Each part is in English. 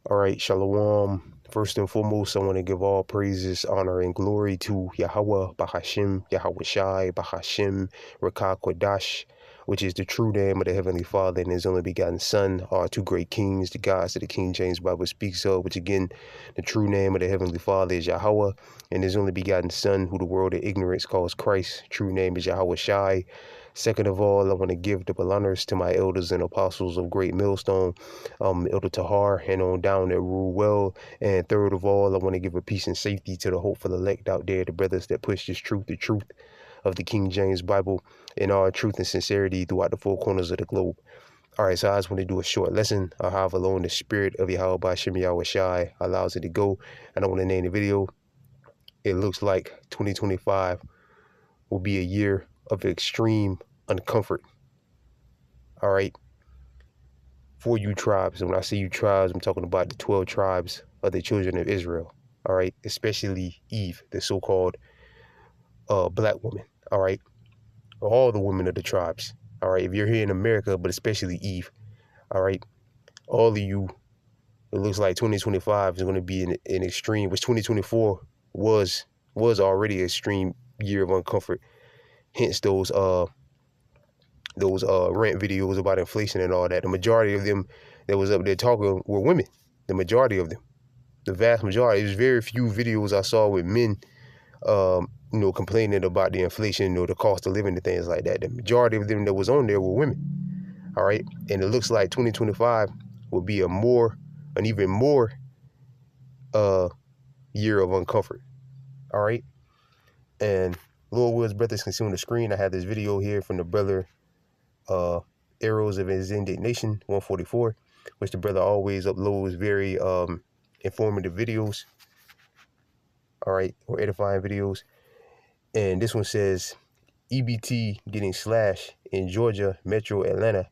All right, Shalom. First and foremost, I want to give all praises, honor, and glory to Yahweh, Bahashim, Yahweh Shai, Bahashim, Rakah Kodash, which is the true name of the Heavenly Father and His only begotten Son, our two great kings, the gods that the King James Bible speaks of, which again, the true name of the Heavenly Father is Yahweh, and His only begotten Son, who the world of ignorance calls Christ. True name is Yahweh Shai. Second of all, I want to give double honors to my elders and apostles of Great Millstone, Elder Tahar, and on down that rule well. And third of all, I want to give a peace and safety to the hopeful elect out there, the brothers that push this truth, the truth of the King James Bible, in all truth and sincerity throughout the four corners of the globe. All right, so I just want to do a short lesson of how alone the spirit of Yahweh Bashim Yahweh Shai allows it to go. And I want to name the video. It looks like 2025 will be a year of extreme uncomfort. All right. For you tribes, and when I say you tribes, I'm talking about the 12 tribes of the children of Israel. All right. Especially Eve, the so-called black woman. All right. All the women of the tribes. All right. If you're here in America, but especially Eve. All right. All of you, it looks like 2025 is going to be an extreme, which 2024 was already an extreme year of uncomfort. Hence those rant videos about inflation and all that. The majority of them that was up there talking were women. The majority of them, the vast majority. There's very few videos I saw with men, complaining about the inflation or the cost of living and things like that. The majority of them that was on there were women. All right, and it looks like 2025 will be an even more year of uncomfort. All right, and Lord Woods Brothers can see on the screen. I have this video here from the brother Arrows of His Indignation 144, which the brother always uploads very informative videos, all right, or edifying videos. And this one says EBT getting slashed in Georgia Metro Atlanta.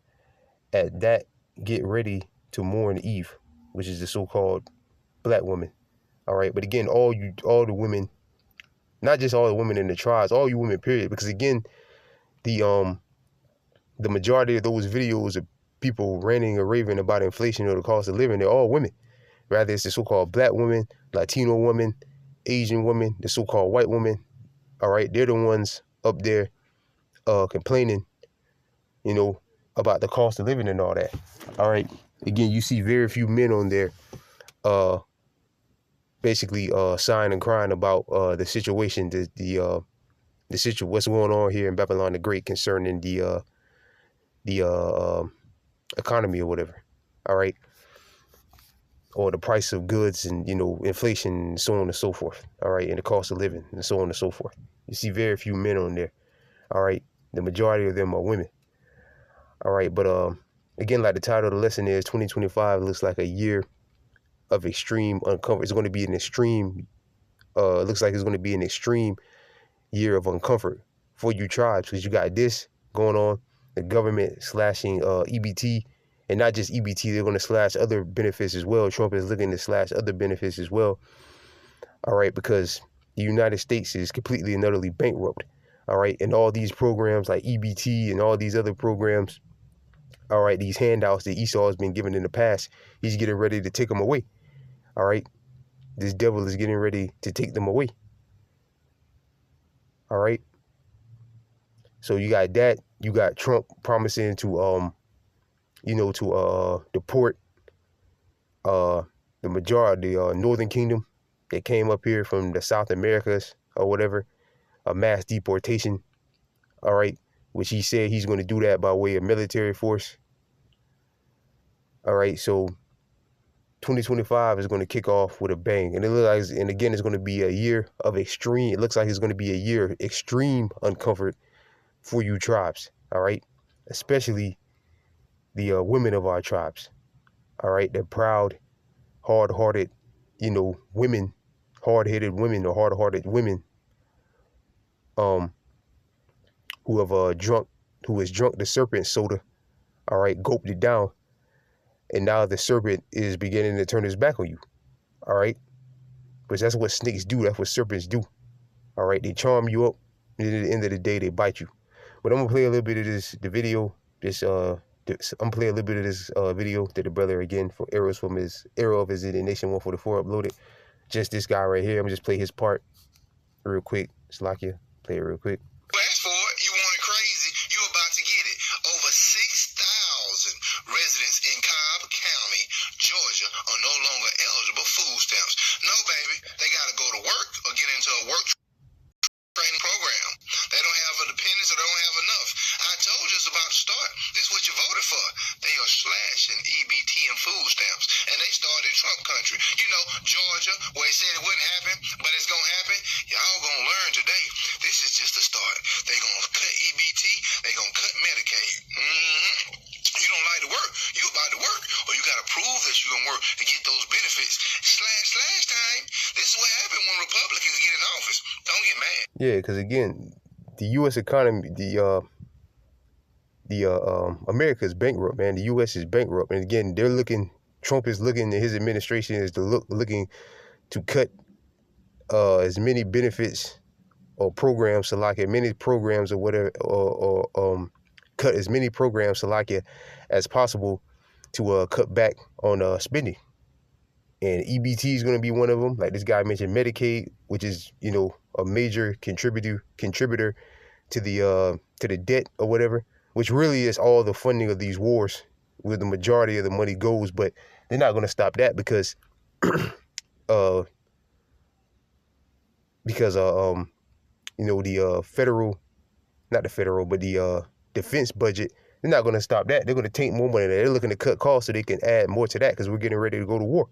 At that, get ready to mourn Eve, which is the so-called black woman. All right, but again, all the women, not just all the women in the tribes, all you women, period, because again, the majority of those videos of people ranting or raving about inflation or the cost of living, they're all women. Rather, it's the so-called black woman, Latino woman, Asian woman, the so-called white woman. All right, they're the ones up there complaining, about the cost of living and all that. All right, again, you see very few men on there basically sighing and crying about the situation, what's going on here in Babylon the Great concerning the economy or whatever. All right, or the price of goods and inflation and so on and so forth. All right, and the cost of living and so on and so forth. You see very few men on there. All right, the majority of them are women. All right, but again, like the title of the lesson is, 2025 looks like a year of extreme uncomfort. It's going to be an extreme. Looks like it's going to be an extreme year of uncomfort for you tribes, because you got this going on, the government slashing EBT, and not just EBT, they're going to slash other benefits as well. Trump is looking to slash other benefits as well. All right, because the United States is completely and utterly bankrupt. All right, and all these programs like EBT and all these other programs, all right, these handouts that Esau has been given in the past, he's getting ready to take them away. All right, this devil is getting ready to take them away. All right, so you got that. You got Trump promising to deport the majority, Northern Kingdom that came up here from the South Americas or whatever, a mass deportation. All right, which he said he's going to do that by way of military force. All right, so 2025 is going to kick off with a bang, and it looks like, and again, it's going to be a year of extreme. It looks like it's going to be a year of extreme uncomfort for you tribes. All right, especially the women of our tribes. All right, they're proud, hard-hearted, women, hard-headed women or hard-hearted women, who have drunk the serpent soda. All right, gulped it down, and now the serpent is beginning to turn his back on you. All right, because that's what snakes do. That's what serpents do. All right, they charm you up, and at the end of the day, they bite you. But I'm gonna play a little bit of the video, this I'm playing a little bit of this video that the brother again from his Arrow of his Nation 144 uploaded. Just this guy right here. I'm just play his part real quick. Slakia, play it real quick. Ask for it. You want it crazy. You about to get it. Over 6,000 residents in Cobb County, Georgia, are no longer eligible for food stamps. No, baby. They got to go to work or get into a work training program. They don't have a dependence or they don't have enough. I told you it's about to start. This is what you voted for. They are slashing EBT and food stamps. And they started in Trump country. You know, Georgia, where they said it wouldn't happen, but it's going to happen. Y'all going to learn today. This is just the start. They going to cut EBT. They going to cut Medicaid. You don't like to work. You about to work. Or you got to prove that you're going to work to get those benefits. Slash time. This is what happened when Republicans get in office. Don't get mad. Yeah, because again, the U.S. economy, America is bankrupt, man. The U.S. is bankrupt. And again, Trump is looking, his administration is looking to cut as many benefits or programs, so like many programs or whatever, or cut as many programs, so like as possible to cut back on spending. And EBT is going to be one of them. Like this guy mentioned, Medicaid, which is, you know, a major contributor to the debt or whatever, which really is all the funding of these wars, where the majority of the money goes. But they're not going to stop that because you know, the defense budget, they're not going to stop that. They're going to take more money. They're looking to cut costs so they can add more to that because we're getting ready to go to war.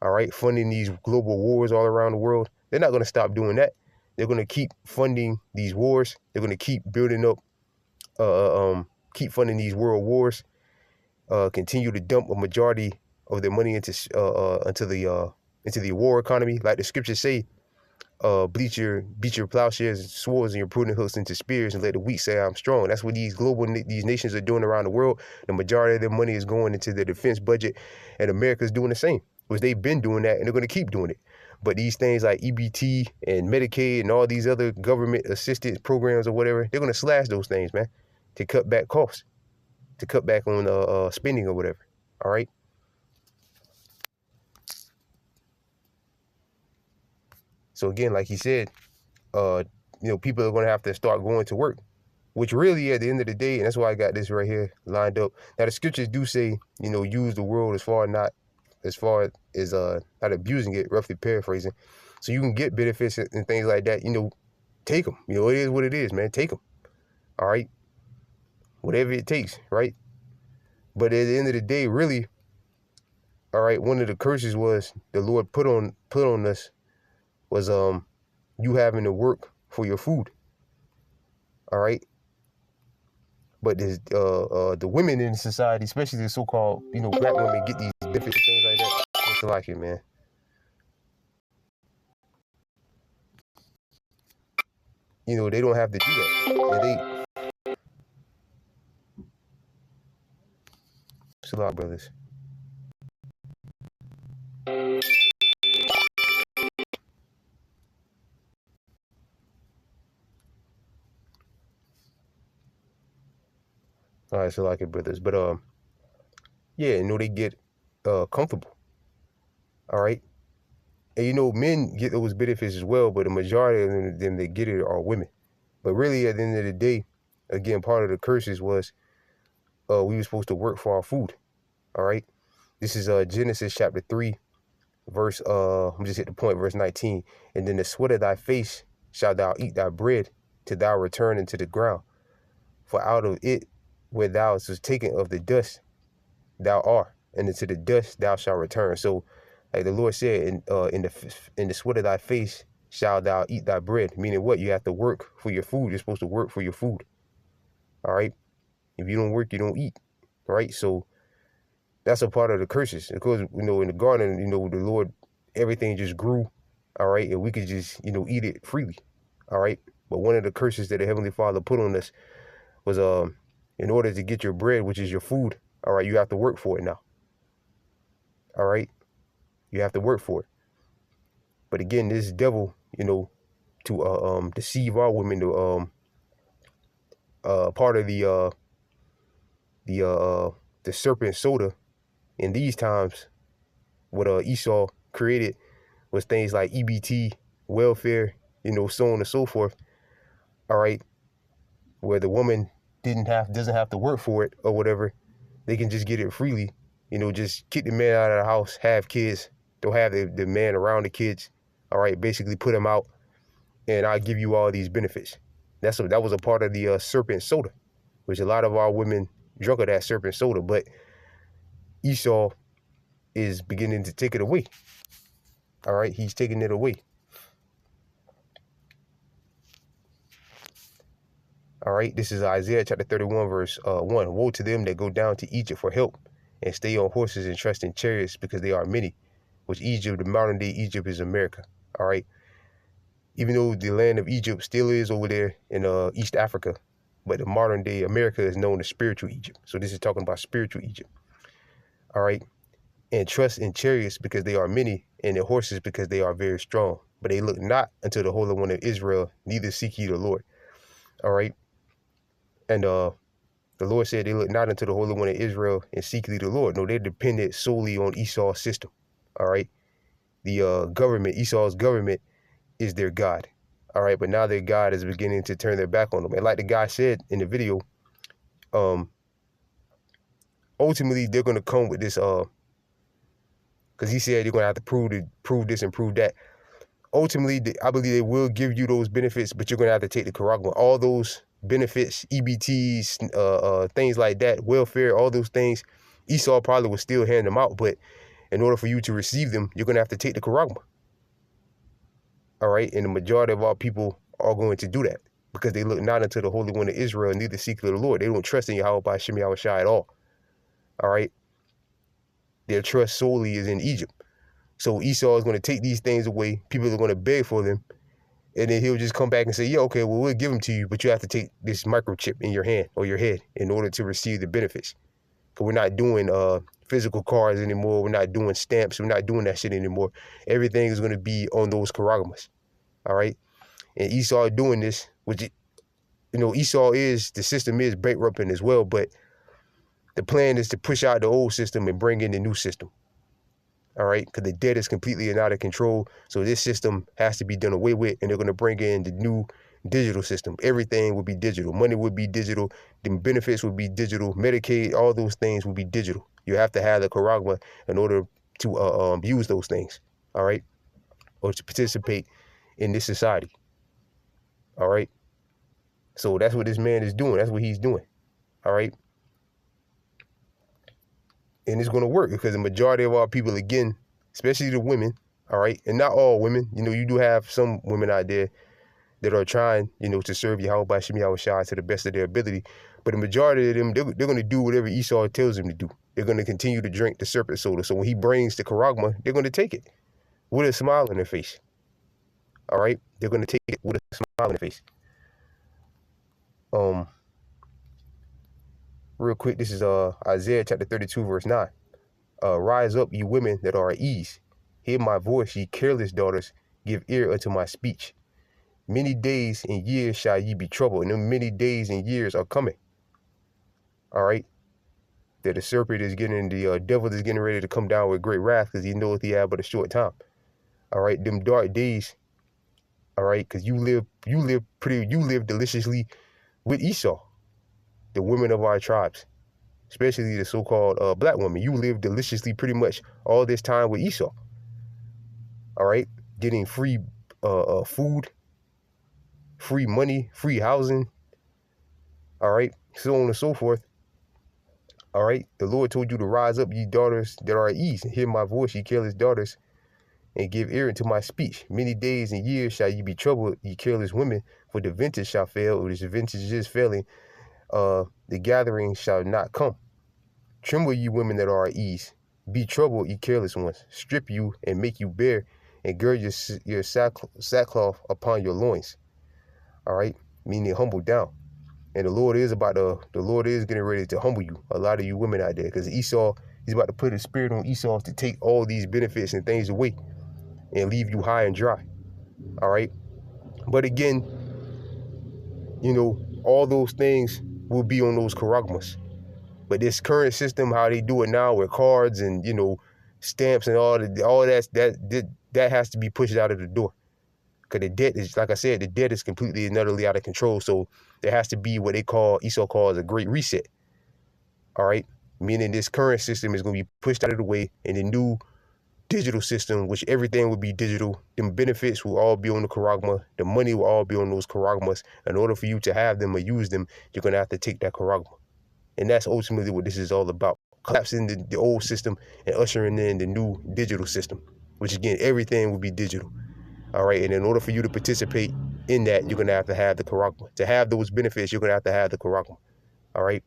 All right, funding these global wars all around the world. They're not going to stop doing that. They're going to keep funding these wars. They're going to keep building up, keep funding these world wars. Continue to dump a majority of their money into the war economy, like the scriptures say. Beat your plowshares and swords and your prudent hooks into spears, and let the weak say I'm strong. That's what these nations are doing around the world. The majority of their money is going into the defense budget, and America's doing the same. Because they've been doing that and they're going to keep doing it. But these things like EBT and Medicaid and all these other government assistance programs or whatever, they're going to slash those things, man, to cut back costs, to cut back on spending or whatever. All right. So again, like he said, you know, people are going to have to start going to work, which really at the end of the day, and that's why I got this right here lined up. Now the scriptures do say, you know, use the world as far as not abusing it, roughly paraphrasing. So you can get benefits and things like that, you know, take them. You know, it is what it is, man. Take them. All right. Whatever it takes, right? But at the end of the day, really, all right, one of the curses was the Lord put on us was you having to work for your food. All right. But there's the women in society, especially the so-called, you know, black women, get these benefits and things like that. It's like it, man. You know, they don't have to do that. And it's a lot, brothers. All right, so like it, brothers. But yeah, you know, they get comfortable. All right. And you know, men get those benefits as well, but the majority of them that get it are women. But really, at the end of the day, again, part of the curses was we were supposed to work for our food. All right. This is Genesis chapter 3, verse I'm just hit the point, verse 19. And then the sweat of thy face shalt thou eat thy bread till thou return into the ground. For out of it where thou was taken of the dust thou art, and into the dust thou shalt return. So, like the Lord said, in the sweat of thy face shalt thou eat thy bread. Meaning what? You have to work for your food. You're supposed to work for your food. All right. If you don't work, you don't eat. All right. So that's a part of the curses. Because, you know, in the garden, you know, the Lord, everything just grew. All right. And we could just, you know, eat it freely. All right. But one of the curses that the Heavenly Father put on us was in order to get your bread, which is your food, all right, you have to work for it now. All right. You have to work for it. But again, this devil, you know, to deceive our women, to part of the the serpent soda in these times, what Esau created was things like EBT, welfare, so on and so forth. All right, where the woman doesn't have to work for it or whatever. They can just get it freely. Just kick the man out of the house, have kids, don't have the man around the kids. All right, basically put them out, and I'll give you all these benefits. That was a part of the serpent soda, which a lot of our women drunk of that serpent soda, but Esau is beginning to take it away. All right, he's taking it away. All right, this is Isaiah chapter 31, verse 1. Woe to them that go down to Egypt for help and stay on horses and trust in chariots, because they are many, which Egypt, the modern day Egypt, is America. All right, even though the land of Egypt still is over there in East Africa, but the modern day America is known as spiritual Egypt. So this is talking about spiritual Egypt. All right, and trust in chariots because they are many, and in horses because they are very strong. But they look not unto the Holy One of Israel, neither seek ye the Lord. All right. And the Lord said they look not unto the Holy One of Israel and seek thee the Lord. No, they're dependent solely on Esau's system. All right. The government, Esau's government, is their God. All right. But now their God is beginning to turn their back on them. And like the guy said in the video, ultimately they're going to come with this, because he said they're going to have to prove this and prove that. Ultimately, I believe they will give you those benefits, but you're going to have to take the Karagma. All those benefits, EBTs, things like that, welfare, all those things, Esau probably will still hand them out. But in order for you to receive them, you're going to have to take the Karagma. All right. And the majority of our people are going to do that because they look not unto the Holy One of Israel, and neither seek the Lord. They don't trust in Yahweh by Shem Yahweh Shai at all. All right. Their trust solely is in Egypt. So Esau is going to take these things away. People are going to beg for them. And then he'll just come back and say, yeah, okay, well, we'll give them to you, but you have to take this microchip in your hand or your head in order to receive the benefits. Because we're not doing physical cards anymore. We're not doing stamps. We're not doing that shit anymore. Everything is going to be on those Karagmas. All right. And Esau doing this, which, Esau the system is bankrupting as well. But the plan is to push out the old system and bring in the new system. All right, because the debt is completely and out of control. So this system has to be done away with, and they're going to bring in the new digital system. Everything will be digital. Money will be digital. The benefits will be digital. Medicaid, all those things will be digital. You have to have the Karagma in order to use those things. All right, or to participate in this society. All right. So that's what this man is doing. That's what he's doing. All right. And it's going to work because the majority of our people, again, especially the women, all right, and not all women, you do have some women out there that are trying, to serve Yahweh by Shem Yahweh Shai to the best of their ability. But the majority of them, they're going to do whatever Esau tells them to do. They're going to continue to drink the serpent soda. So when he brings the Karagma, they're going to take it with a smile on their face. All right, they're going to take it with a smile on their face. Real quick, this is Isaiah chapter 32, verse 9. Rise up, ye women that are at ease. Hear my voice, ye careless daughters. Give ear unto my speech. Many days and years shall ye be troubled, and them many days and years are coming. All right. That the serpent is the devil is getting ready to come down with great wrath because he knoweth he had but a short time. All right. Them dark days. All right. Because you live deliciously with Esau. The women of our tribes, especially the so-called black women, you live deliciously pretty much all this time with Esau. All right, getting free food, free money, free housing. All right, so on and so forth. All right, the Lord told you to rise up, ye daughters that are at ease, and hear my voice, ye careless daughters, and give ear unto my speech. Many days and years shall ye be troubled, ye careless women, for the vintage shall fail, or the vintage is failing. The gathering shall not come. Tremble, ye women that are at ease. Be troubled, ye careless ones. Strip you and make you bare, and gird your sackcloth upon your loins. All right, meaning humble down. And the Lord is getting ready to humble you, a lot of you women out there, because Esau, he's about to put his spirit on Esau to take all these benefits and things away and leave you high and dry. All right, but again, all those things will be on those Karagmas. But this current system, how they do it now with cards and, you know, stamps and all that has to be pushed out of the door. Because the debt is, like I said, the debt is completely and utterly out of control. So there has to be what Esau calls a great reset. All right. Meaning this current system is going to be pushed out of the way, and the new digital system, which everything will be digital, the benefits will all be on the charagma. The money will all be on those charagmas. In order for you to have them or use them, you're going to have to take that charagma. And that's ultimately what this is all about. Collapsing the old system and ushering in the new digital system, which again, everything will be digital. All right. And in order for you to participate in that, you're going to have the charagma. To have those benefits, you're going to have the charagma. All right.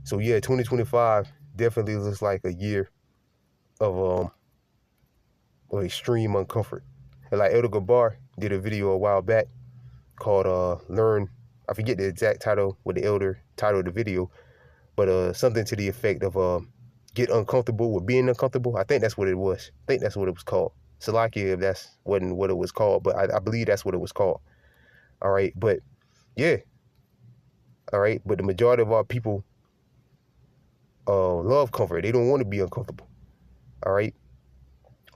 So yeah, 2025 definitely looks like a year of extreme uncomfort. And like Elder Gabar did a video a while back called Learn, I forget the exact title with the Elder title of the video, but something to the effect of get uncomfortable with being uncomfortable. I think that's what it was. I think that's what it was called. Salakia if that's wasn't what it was called, but I believe that's what it was called. All right, but yeah. All right, but the majority of our people love comfort. They don't want to be uncomfortable. All right.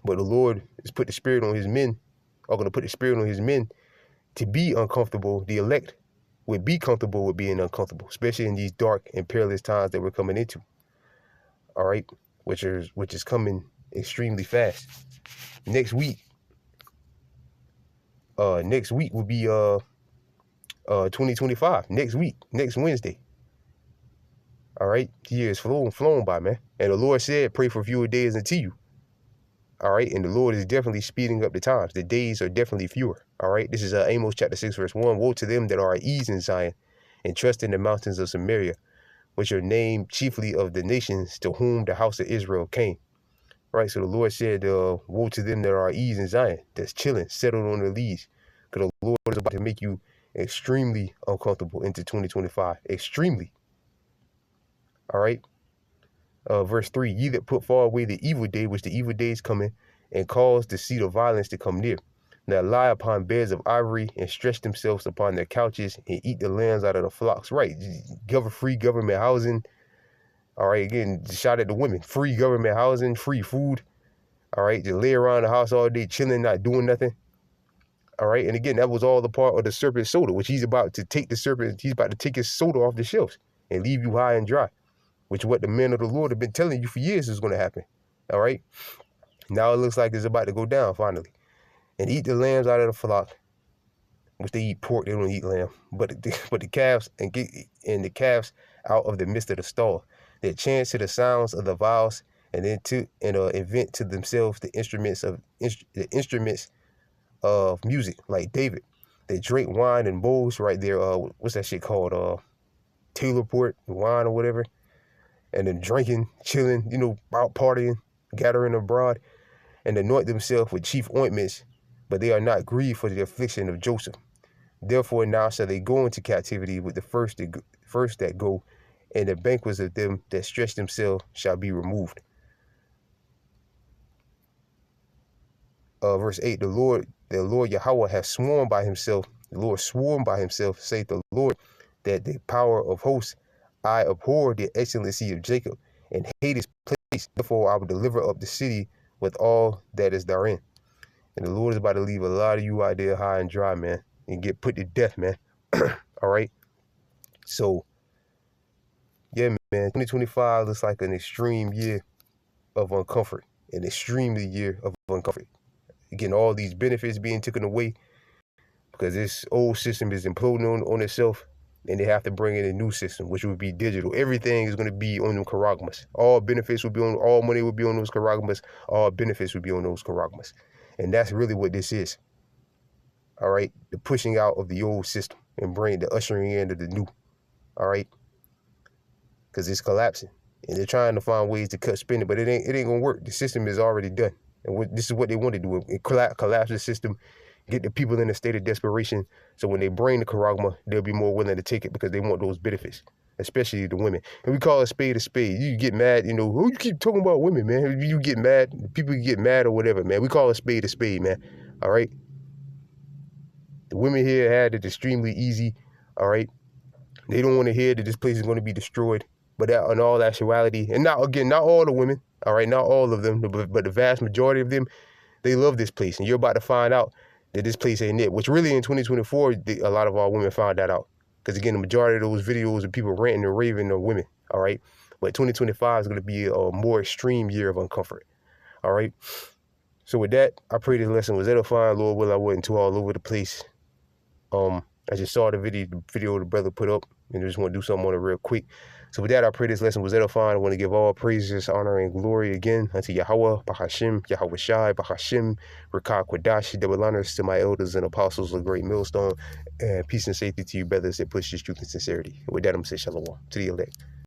But the Lord has put the spirit on his men, are going to put the spirit on his men to be uncomfortable. The elect would be comfortable with being uncomfortable, especially in these dark and perilous times that we're coming into. All right. Which is coming extremely fast. Next week will be 2025. Next Wednesday. All right, the year is flown by, man. And the Lord said, pray for fewer days unto you. All right, and the Lord is definitely speeding up the times. The days are definitely fewer. All right, this is Amos chapter 6, verse 1. Woe to them that are at ease in Zion and trust in the mountains of Samaria, which are named chiefly of the nations to whom the house of Israel came. Right, so the Lord said, woe to them that are at ease in Zion, that's chilling, settled on their leads. Because the Lord is about to make you extremely uncomfortable into 2025. Extremely. All right. Verse 3, ye that put far away the evil day, which the evil day is coming, and cause the seat of violence to come near, that lie upon beds of ivory and stretch themselves upon their couches and eat the lambs out of the flocks. Right. Free government housing. All right. Again, shout at the women. Free government housing, free food. All right. Just lay around the house all day, chilling, not doing nothing. All right. And again, that was all the part of the serpent's soda, which he's about to take his soda off the shelves and leave you high and dry. Which what the men of the Lord have been telling you for years is going to happen. All right. Now it looks like it's about to go down finally. And eat the lambs out of the flock, which they eat pork, they don't eat lamb. But the calves and the calves out of the midst of the stall. They chant to the sounds of the vials, and then invent to themselves the instruments of music, like David. They drink wine in bowls right there. What's that shit called? Taylor port wine or whatever. And then drinking, chilling, you know, out partying, gathering abroad, and anoint themselves with chief ointments, but they are not grieved for the affliction of Joseph. Therefore now shall they go into captivity with the first that go, and the banquets of them that stretch themselves shall be removed. Verse 8, the Lord Yahweh has sworn by himself, the Lord sworn by himself, saith the Lord, that the power of hosts, I abhor the excellency of Jacob and hate his place. Therefore, I will deliver up the city with all that is therein. And the Lord is about to leave a lot of you out there high and dry, man, and get put to death, man. All right. So, yeah, man, 2025 looks like an extreme year of uncomfort, an extremely year of uncomfort. Again, all these benefits being taken away because this old system is imploding on itself. And they have to bring in a new system, which would be digital. Everything is going to be on them charagmas. All benefits will be on, all money will be on those charagmas. All benefits will be on those charagmas. And that's really what this is. All right. The pushing out of the old system and the ushering in of the new. All right. Because it's collapsing. And they're trying to find ways to cut spending, but it ain't going to work. The system is already done. And this is what they want to do. Collapse the system. Get the people in a state of desperation, so when they bring the charagma, they'll be more willing to take it because they want those benefits, especially the women. And we call a spade a spade. You get mad, you know, who you keep talking about women, man? You get mad, people get mad or whatever, man. We call a spade, man. All right? The women here had it extremely easy, all right? They don't want to hear that this place is going to be destroyed. But that, in all actuality, and not all the women, all right, not all of them, but the vast majority of them, they love this place. And you're about to find out that this place ain't it. Which really in 2024, a lot of our women found that out. Because again, the majority of those videos of people ranting and raving are women, all right? But 2025 is going to be a more extreme year of uncomfort, all right? So with that, I pray this lesson was edifying. Lord will I wasn't too all over the place. I just saw the video the brother put up, and I just want to do something on it real quick. So with that, I pray this lesson was edifying. I want to give all praises, honor, and glory again unto Yahweh, Bahashim, Yahweh Shai, Bahashim, Rakah Kwadash, double honors to my elders and apostles of Great Millstone, and peace and safety to you brothers that push this truth and sincerity. With that, I'm going to say shalom to the elect.